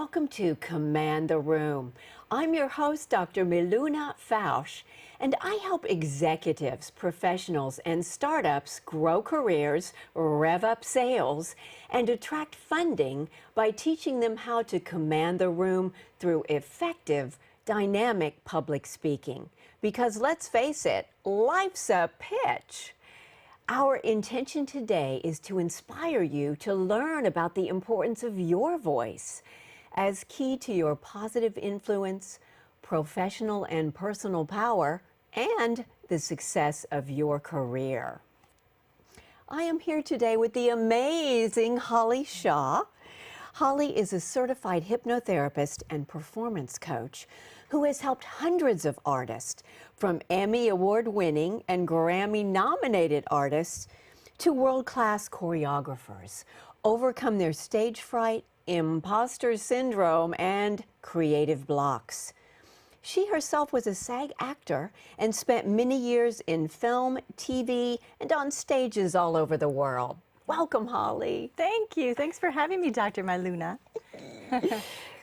welcome to Command the Room. I'm your host, Dr. Miluna Fausch, and I help executives, professionals, and startups grow careers, rev up sales, and attract funding by teaching them how to command the room through effective, dynamic public speaking. Because let's face it, life's a pitch. Our intention today is to inspire you to learn about the importance of your voice as key to your positive influence, professional and personal power, and the success of your career. I am here today with the amazing Holly Shaw. Holly is a certified hypnotherapist and performance coach who has helped hundreds of artists, from Emmy Award-winning and Grammy-nominated artists to world-class choreographers, overcome their stage fright, imposter syndrome, and creative blocks. She herself was a SAG actor and spent many years in film, TV, and on stages all over the world. Welcome, Holly. Thank you. Thanks for having me, Dr. Miluna.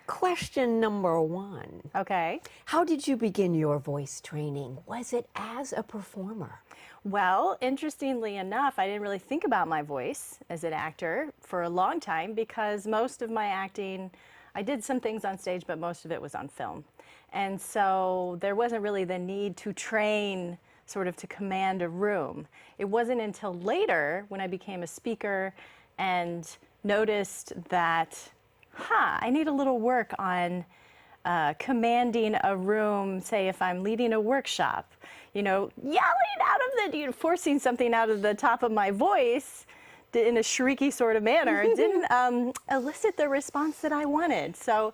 Question number one. Okay. How did you begin your voice training? Was it as a performer? Well, interestingly enough, I didn't really think about my voice as an actor for a long time because most of my acting, I did some things on stage, but most of it was on film. And so there wasn't really the need to train sort of to command a room. It wasn't until later when I became a speaker and noticed that I need a little work on commanding a room, say if I'm leading a workshop, yelling out of the, forcing something out of the top of my voice in a shrieky sort of manner didn't elicit the response that I wanted. So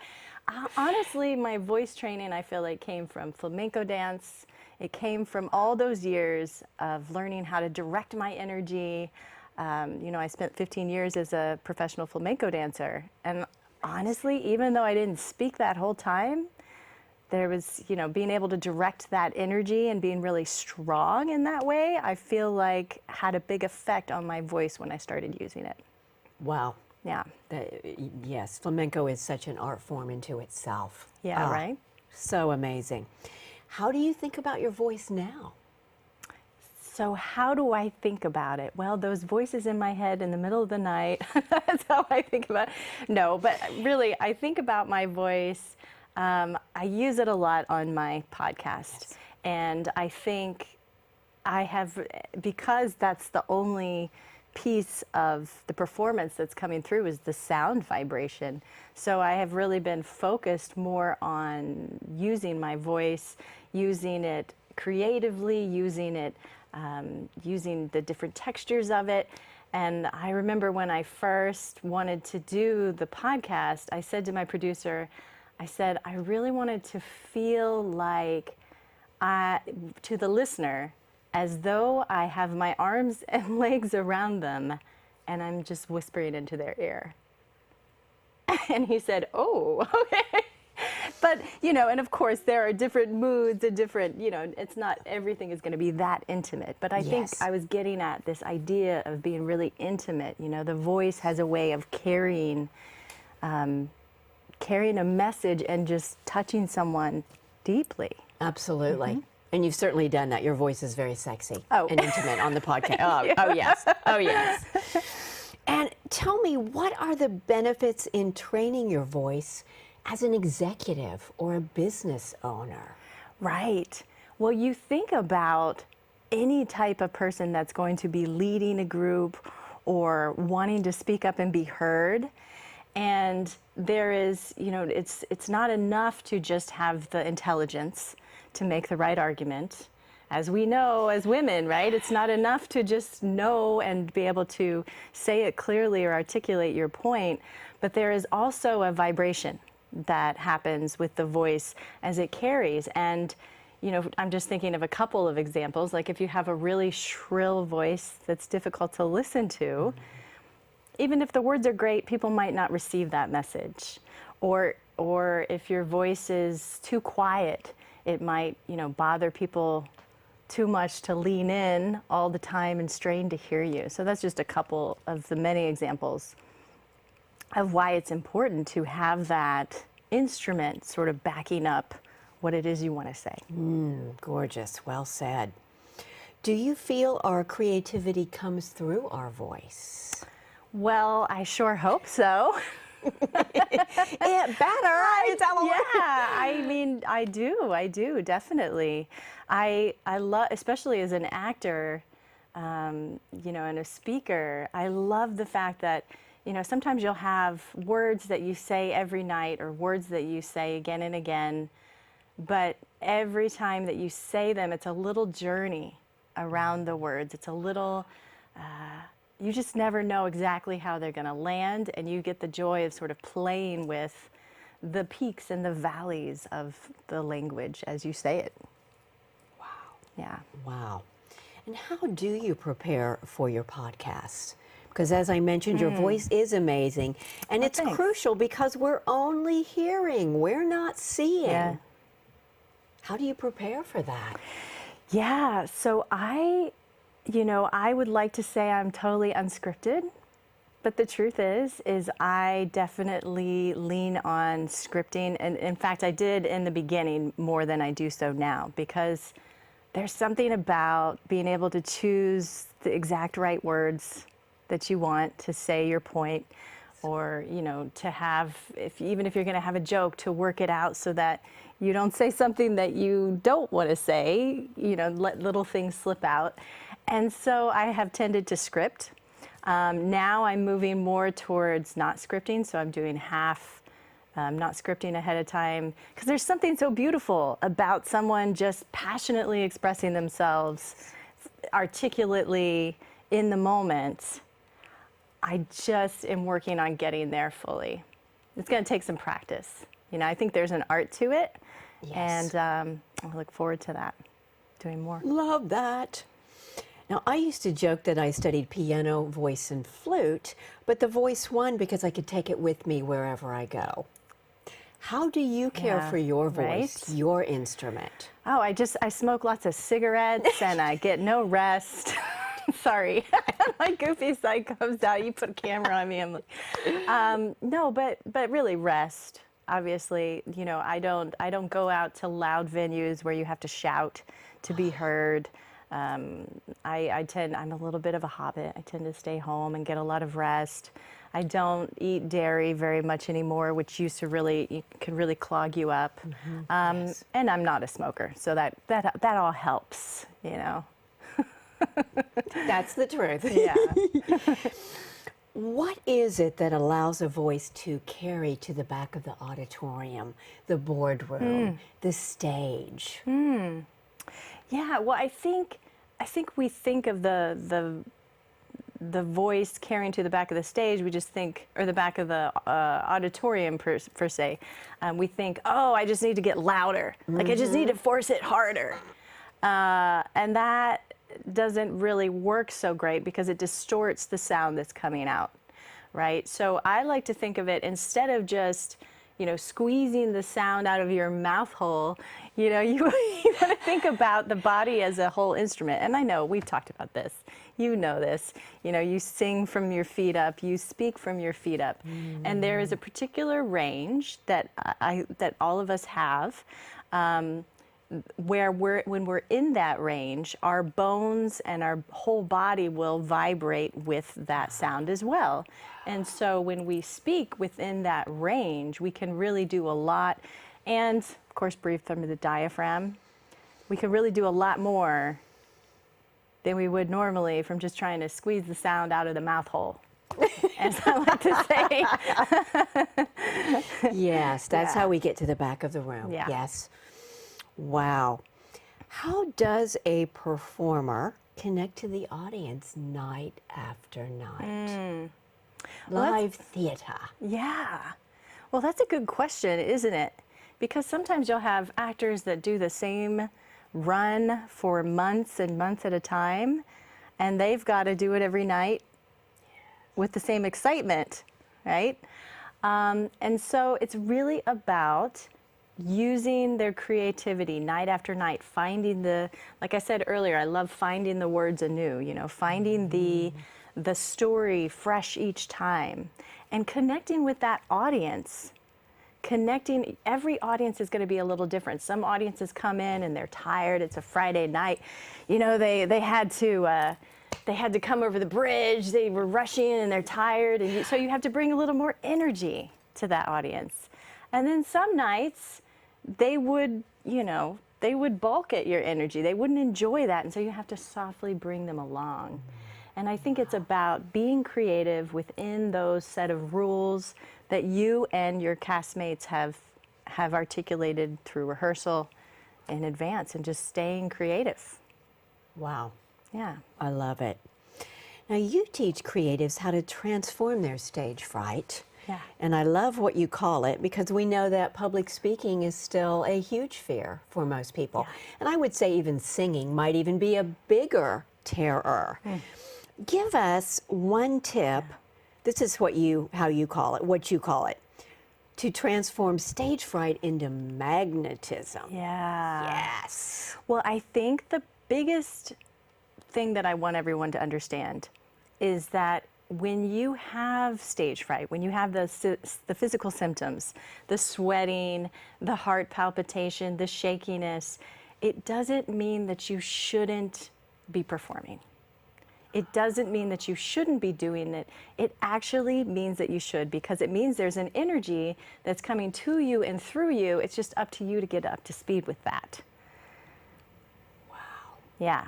honestly, my voice training, I feel like, came from flamenco dance. It came from all those years of learning how to direct my energy. I spent 15 years as a professional flamenco dancer, and honestly, even though I didn't speak that whole time, there was, being able to direct that energy and being really strong in that way, I feel like had a big effect on my voice when I started using it. Wow. Yeah. Yes, flamenco is such an art form into itself. Yeah, right? So amazing. How do you think about your voice now? So how do I think about it? Well, those voices in my head in the middle of the night, that's how I think about it. No, but really, I think about my voice. I use it a lot on my podcast. Yes. And I think I have, because that's the only piece of the performance that's coming through is the sound vibration. So I have really been focused more on using my voice, using it creatively, using it using the different textures of it. And I remember when I first wanted to do the podcast, I said to my producer, I said, I really wanted to feel like, to the listener, as though I have my arms and legs around them and I'm just whispering into their ear. And he said, oh, okay. But, and of course there are different moods and different, it's not everything is going to be that intimate. But I think I was getting at this idea of being really intimate. The voice has a way of carrying a message and just touching someone deeply. Absolutely. Mm-hmm. And you've certainly done that. Your voice is very sexy and intimate on the podcast. Oh, yes. Oh, yes. And tell me, what are the benefits in training your voice as an executive or a business owner? Right. Well, you think about any type of person that's going to be leading a group or wanting to speak up and be heard. And there is, it's not enough to just have the intelligence to make the right argument. As we know as women, right? It's not enough to just know and be able to say it clearly or articulate your point, but there is also a vibration that happens with the voice as it carries. And, I'm just thinking of a couple of examples. Like if you have a really shrill voice that's difficult to listen to, even if the words are great, people might not receive that message. Or if your voice is too quiet, it might, bother people too much to lean in all the time and strain to hear you. So that's just a couple of the many examples. why it's important to have that instrument sort of backing up what it is you want to say. Gorgeous. Well said. Do you feel our creativity comes through our voice? Well, I sure hope so. It better. Yeah, I mean, I do, definitely. I love, especially as an actor, you know, and a speaker, I love the fact that, you know, sometimes you'll have words that you say every night or words that you say again and again, but every time that you say them, it's a little journey around the words. It's a little, you just never know exactly how they're going to land, and you get the joy of sort of playing with the peaks and the valleys of the language as you say it. Wow. Yeah. Wow. And how do you prepare for your podcast? Because as I mentioned, your voice is amazing, and Oh, it's thanks. crucial because we're only hearing, we're not seeing. Yeah. How do you prepare for that? Yeah, so you know, I would like to say I'm totally unscripted, but the truth is I definitely lean on scripting. And in fact, I did in the beginning more than I do so now, because there's something about being able to choose the exact right words that you want to say your point, or, you know, to have, even if you're going to have a joke, to work it out so that you don't say something that you don't want to say, you know, let little things slip out. And so I have tended to script. Now I'm moving more towards not scripting, so I'm doing half not scripting ahead of time, because there's something so beautiful about someone just passionately expressing themselves articulately in the moment. I just am working on getting there fully. It's going to take some practice. You know, I think there's an art to it, Yes. and I look forward to that, doing more. Love that. Now, I used to joke that I studied piano, voice, and flute, but the voice won because I could take it with me wherever I go. How do you care Yeah, for your voice, right? your instrument? Oh, I smoke lots of cigarettes and I get no rest. Sorry, my goofy side comes out. You put a camera on me. I'm like, no, but really rest. Obviously, you know, I don't go out to loud venues where you have to shout to be heard. I'm a little bit of a hobbit. I tend to stay home and get a lot of rest. I don't eat dairy very much anymore, which used to could really clog you up. Yes. And I'm not a smoker, so that all helps, you know. That's the truth. Yeah. What is it that allows a voice to carry to the back of the auditorium, the boardroom, the stage? Yeah, well, I think we think of the voice carrying to the back of the stage. We just think, or the back of the auditorium per se. We think, oh, I just need to get louder. Like I just need to force it harder, and that doesn't really work so great because it distorts the sound that's coming out, right? So I like to think of it, instead of just, you know, squeezing the sound out of your mouth hole, you know, you want to think about the body as a whole instrument. And I know we've talked about this. You know this. You know, you sing from your feet up, you speak from your feet up. And there is a particular range that that all of us have, where when we're in that range, our bones and our whole body will vibrate with that sound as well. And so when we speak within that range, we can really do a lot. And of course, breathe through the diaphragm. We can really do a lot more than we would normally from just trying to squeeze the sound out of the mouth hole, as I like to say. Yes, that's Yeah. how we get to the back of the room. Yeah. Yes. Wow. How does a performer connect to the audience night after night? Well, Live theater. Yeah. Well, that's a good question, isn't it? Because sometimes you'll have actors that do the same run for months and months at a time, and they've got to do it every night with the same excitement, right? And so it's really about using their creativity night after night, finding like I said earlier, I love finding the words anew, you know, finding the the story fresh each time, and connecting with that audience. Every audience is going to be a little different. Some audiences come in and they're tired. It's a Friday night. You know, they had to come over the bridge. They were rushing and they're tired. And so you have to bring a little more energy to that audience. And then some nights they would, they would balk at your energy. They wouldn't enjoy that. And so you have to softly bring them along. And I think it's about being creative within those set of rules that you and your castmates have articulated through rehearsal in advance, and just staying creative. Wow. Yeah. I love it. Now, you teach creatives how to transform their stage fright. Yeah. And I love what you call it, because we know that public speaking is still a huge fear for most people. Yeah. And I would say even singing might even be a bigger terror. Give us one tip. This is how you call it, to transform stage fright into magnetism. Yeah. Yes. Well, I think the biggest thing that I want everyone to understand is that when you have stage fright, when you have the physical symptoms, the sweating, the heart palpitation, the shakiness, it doesn't mean that you shouldn't be performing. It doesn't mean that you shouldn't be doing it. It actually means that you should, because it means there's an energy that's coming to you and through you. It's just up to you to get up to speed with that. Wow. Yeah.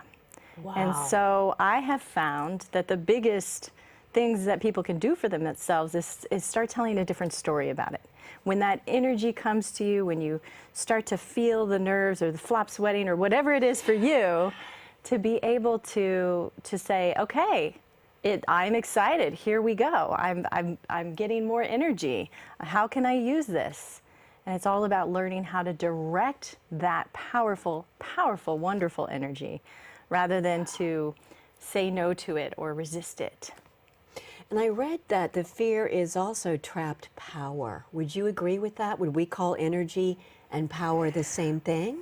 Wow. And so I have found that the biggest things that people can do for themselves is start telling a different story about it. When that energy comes to you, when you start to feel the nerves or the flop sweating or whatever it is for you, to be able to say, okay, I'm excited. Here we go. I'm getting more energy. How can I use this? And it's all about learning how to direct that powerful, powerful, wonderful energy, rather than to say no to it or resist it. And I read that the fear is also trapped power. Would you agree with that? Would we call energy and power the same thing?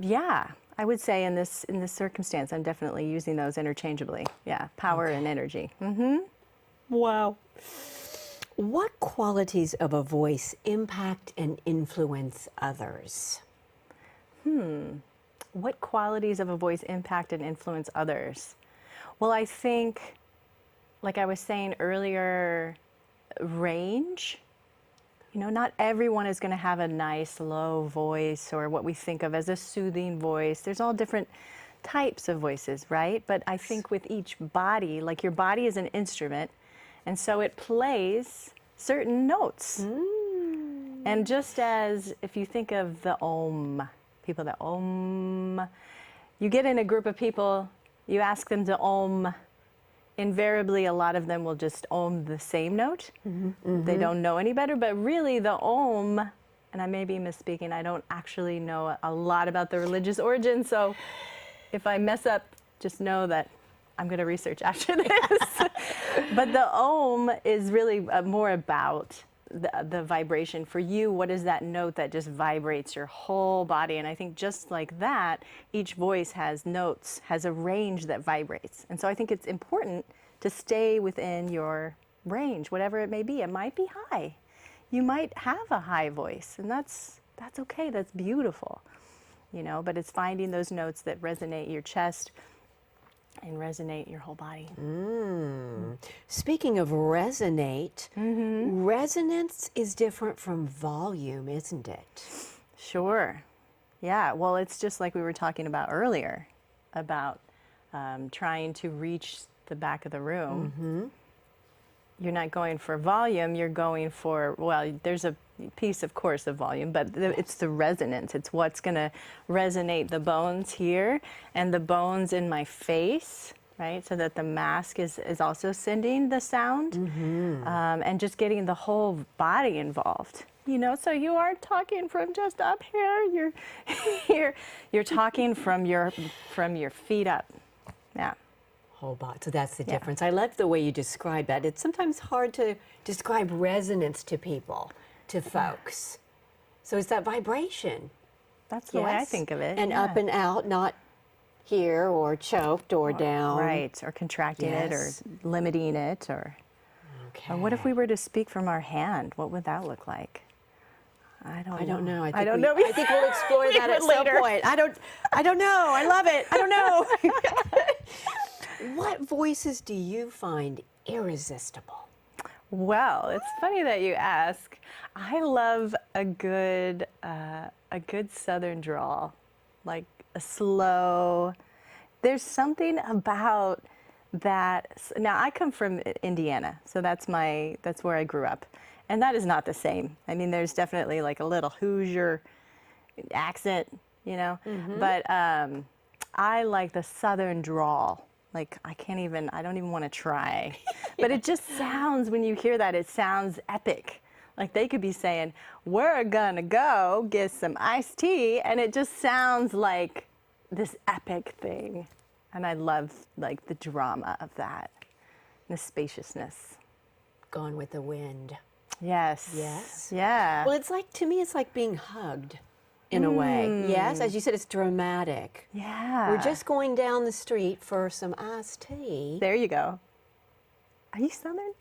Yeah, I would say in this circumstance, I'm definitely using those interchangeably. Yeah, power and energy. Wow. What qualities of a voice impact and influence others? What qualities of a voice impact and influence others? Well, I think, like I was saying earlier, range. Not everyone is going to have a nice low voice, or what we think of as a soothing voice. There's all different types of voices, right? But I think with each body, like your body is an instrument, and so it plays certain notes. And just as if you think of the om, people that om, you get in a group of people, you ask them to om, invariably a lot of them will just om the same note. They don't know any better, but really the om, and I may be misspeaking, I don't actually know a lot about the religious origin, so if I mess up, just know that I'm going to research after this. But the om is really more about the vibration. For you, what is that note that just vibrates your whole body? And I think just like that, each voice has notes, has a range that vibrates. And so I think it's important to stay within your range, whatever it may be. It might be high. You might have a high voice, and that's okay. That's beautiful, but it's finding those notes that resonate your chest and resonate your whole body. Speaking of resonate, resonance is different from volume, isn't it? Sure. Yeah, well, it's just like we were talking about earlier, about trying to reach the back of the room. You're not going for volume, you're going for, well, there's a piece, of course, of volume, but it's the resonance. It's what's going to resonate the bones here and the bones in my face, right? So that the mask is also sending the sound, and just getting the whole body involved. So you aren't talking from just up here. You're talking from your feet up. Yeah. Whole body. So that's the difference. I love the way you describe that. It's sometimes hard to describe resonance to people, to folks. So it's that vibration. That's the way I think of it. And up and out, not here or choked or down. Right, or contracting it or Yes. limiting it. Or what if we were to speak from our hand? What would that look like? I don't know. I don't know. I think we'll explore that at some point. I don't know. I love it. I don't know. What voices do you find irresistible? Well, it's funny that you ask. I love a good Southern drawl, like a slow. There's something about that. Now I come from Indiana, so that's where I grew up, and that is not the same. I mean, there's definitely like a little Hoosier accent, you know, but I like the Southern drawl. Like I don't even want to try, but it just sounds, when you hear that, it sounds epic. Like they could be saying, "We're gonna go get some iced tea," and it just sounds like this epic thing. And I love like the drama of that, the spaciousness. Gone with the wind. Yes. Yes. Yeah. Well, to me, it's like being hugged in a way. Yes, as you said, it's dramatic. Yeah. We're just going down the street for some iced tea. There you go. Are you Southern?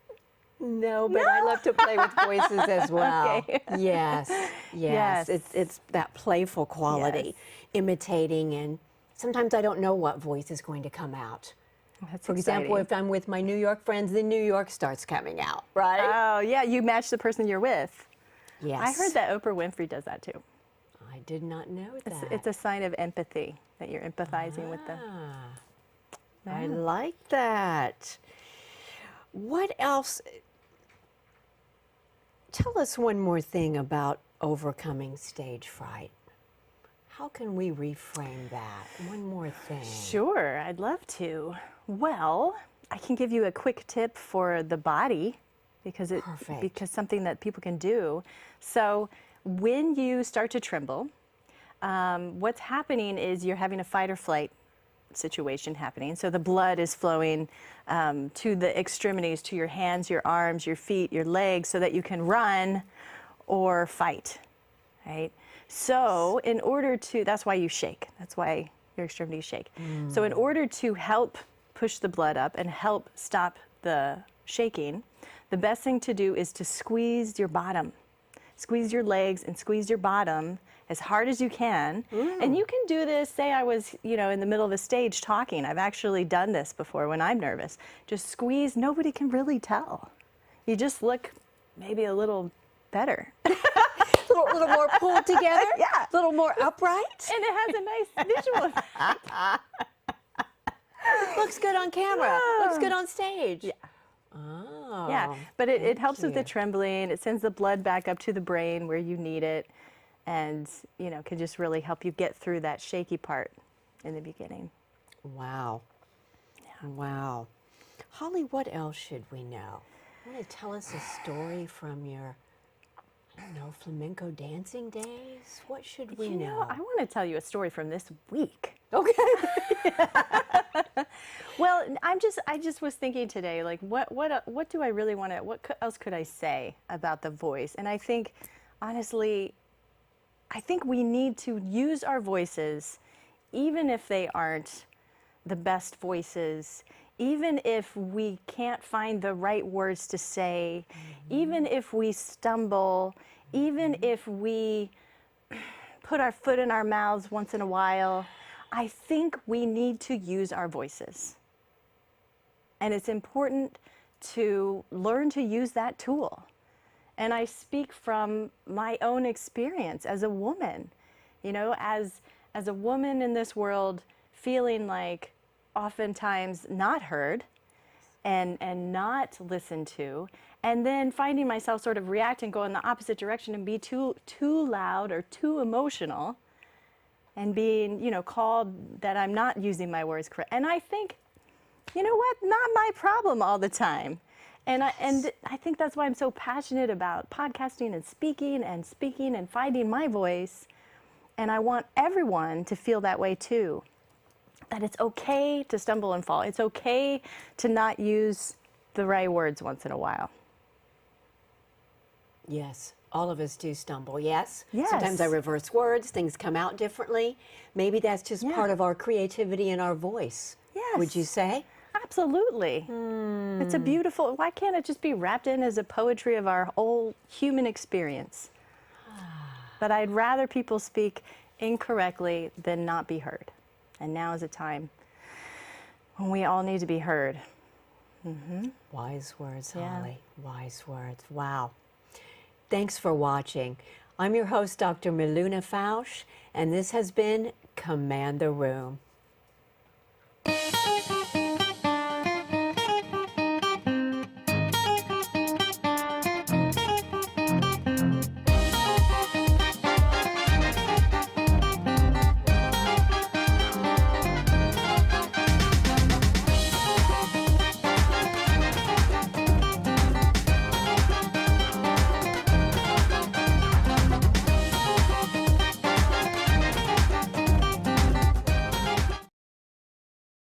No, but I love to play with voices as well. Okay. Yes, yes. Yes. It's that playful quality, Yes. imitating, and sometimes I don't know what voice is going to come out. That's For example, exciting. if I'm with my New York friends, then New York starts coming out, right? Oh, yeah, you match the person you're with. Yes. I heard that Oprah Winfrey does that too. I did not know that. It's a sign of empathy, that you're empathizing with them. I like that. What else? Tell us one more thing about overcoming stage fright. How can we reframe that? One more thing. Sure, I'd love to. Well, I can give you a quick tip for the body because something that people can do. So when you start to tremble, what's happening is you're having a fight or flight situation happening. So the blood is flowing to the extremities, to your hands, your arms, your feet, your legs, so that you can run or fight, right? So in order to, that's why you shake. That's why your extremities shake. So in order to help push the blood up and help stop the shaking, the best thing to do is to squeeze your bottom. Squeeze your legs and squeeze your bottom as hard as you can. And you can do this, say I was, in the middle of a stage talking. I've actually done this before when I'm nervous. Just squeeze, nobody can really tell. You just look maybe a little better. A little more pulled together? Yeah. A little more upright? And it has a nice visual effect. Looks good on camera. Looks good on stage. Yeah. Oh. Yeah, but it helps with the you. trembling. It sends the blood back up to the brain where you need it, and can just really help you get through that shaky part in the beginning. Wow. Yeah. Wow. Holly, what else should we know? You want to tell us a story from your, flamenco dancing days? What should we know? I want to tell you a story from this week. Okay. Well, I just was thinking today, like, what do I really want to, else could I say about the voice? And I think, honestly, we need to use our voices, even if they aren't the best voices, even if we can't find the right words to say, even if we stumble, even if we put our foot in our mouths once in a while, I think we need to use our voices. And it's important to learn to use that tool. And I speak from my own experience as a woman, as a woman in this world, feeling like oftentimes not heard and not listened to, and then finding myself sort of react and go in the opposite direction and be too loud or too emotional, and being, called that I'm not using my words correct. And I think, not my problem all the time. And I think that's why I'm so passionate about podcasting and speaking and finding my voice. And I want everyone to feel that way too. That it's okay to stumble and fall. It's okay to not use the right words once in a while. Yes. All of us do stumble, yes? Yes. Sometimes I reverse words, things come out differently. Maybe that's just Yeah. part of our creativity and our voice. Yes. Would you say? Absolutely. It's a beautiful, why can't it just be wrapped in as a poetry of our whole human experience? But I'd rather people speak incorrectly than not be heard. And now is a time when we all need to be heard. Wise words, Yeah. Holly. Wise words. Wow. Thanks for watching. I'm your host, Dr. Miluna Fausch, and this has been Command the Room.